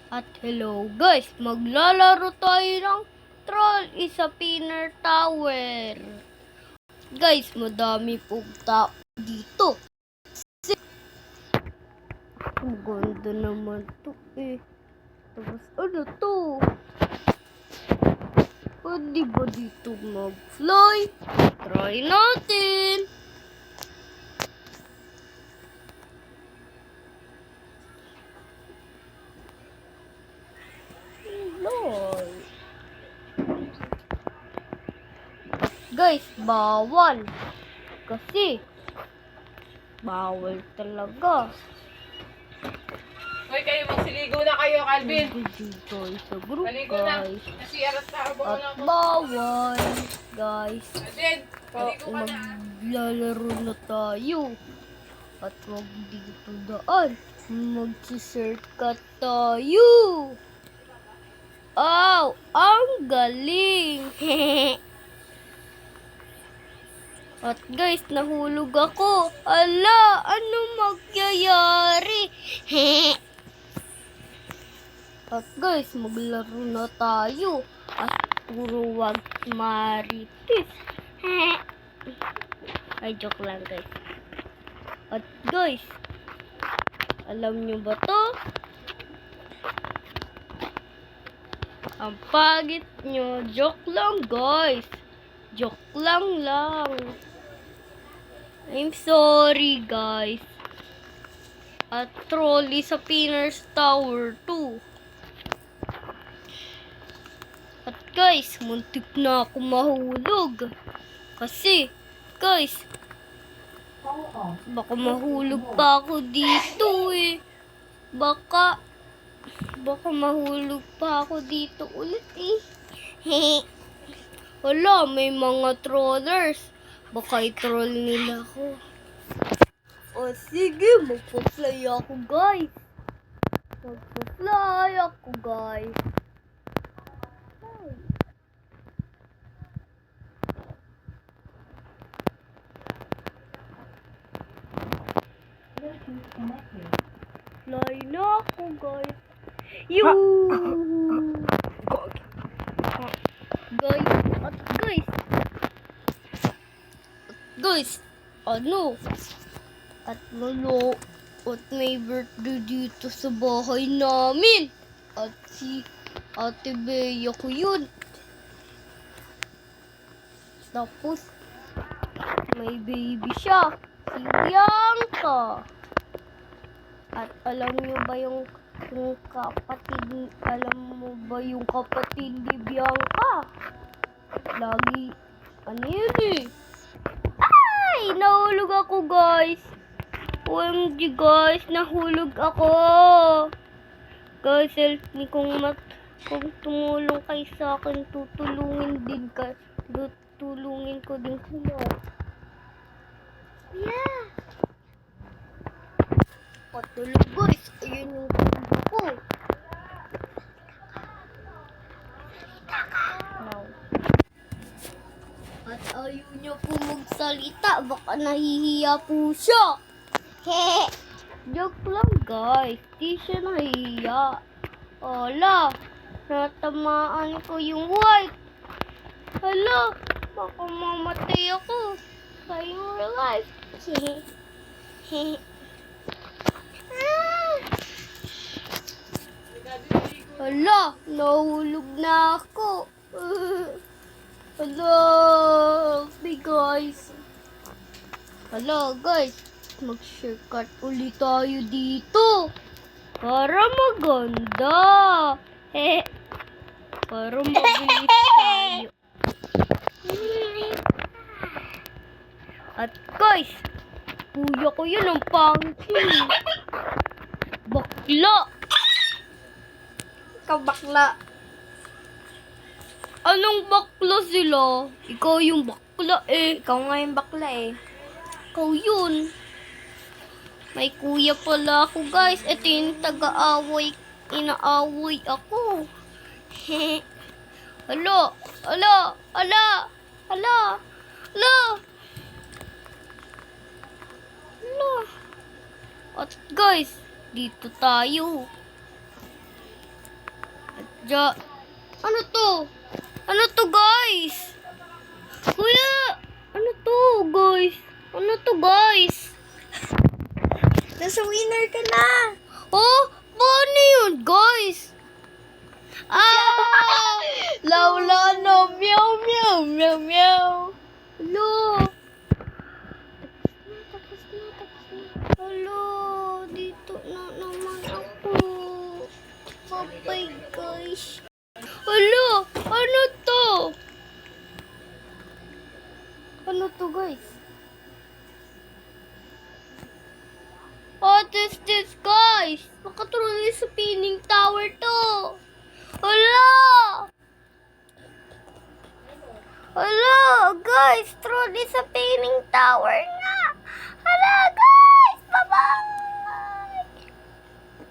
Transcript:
At hello guys, maglalaro tayo ng Troll is a Pinner Tower. Guys, madami pong tao dito. Ang ganda naman to eh. Tapos ano to? Pwede ba dito mag-fly? Try natin! Lol. Guys, bawal. Kasi, bawal talaga. Hoy, kayo magsiligo na kayo, Calvin. Dito sa group, Maligo na. guys. Kasi aras na ako At na ako. bawal, guys. Calvin, maligo ka na. Maglalaro na tayo. At wag dito daan. Mag-shortcut tayo. Aw, ang galing. At guys, nahulog ako. Ala, ano magyayari? At guys, maglaro na tayo. At puro wag maritis. Ay, joke lang guys. At guys, alam nyo ba to? Ang pagit nyo. Joke lang guys. Joke lang. I'm sorry guys. At trolley sa Pinner's Tower 2. At guys, muntik na ako mahulog. Kasi, guys, baka mahulog pa ako dito eh. Baka mahulog pa ako dito ulit eh. Wala, may mga trollers. Baka i-troll nila ako. O sige, magpa-fly ako guys. Fly na ako guys. Guys, ano? At may birthday dito sa bahay namin. At si Ate Bea ko yun. Tapos, may baby siya. Si Bianca. At alam mo ba yung kapatid ni Bianca? Lagi, ano yun eh? Ay! Nahulog ako guys. OMG guys, nahulog ako. Guys, help me kung tumulong kayo sa akin, tutulungin ko din kayo. Yeah. Patulog guys, ayun yung tulog ko. Now. At ayaw niya po magsalita, baka nahihiya po siya. Joke lang guys, di siya nahihiya. Ala, natamaan ko yung white. Hala, baka mamatay ako sa your life. Hala, nahulog na ako. Hello, guys. Hello, guys. Mag-shortcut ulit tayo dito. Para maganda. Para mabilis tayo. At guys, kuya ko yun ang pangkin. Bakla. Ikaw bakla. Anong bakla sila? Ikaw yung bakla eh. Ikaw nga yung bakla eh. Ikaw yun. May kuya pala ako guys. Ito yung taga-away. Inaaway ako. Hala. At guys, dito tayo. Ano to? Ano to, guys? Kuya! Ano to, guys? Ano to, guys? Nasa winner ka na. Oh! Paano yun, guys? Ah! Lawla no. Meow, meow, meow, meow. Hello! Tapos na. Hello! Dito na naman ako. Bye-bye, guys.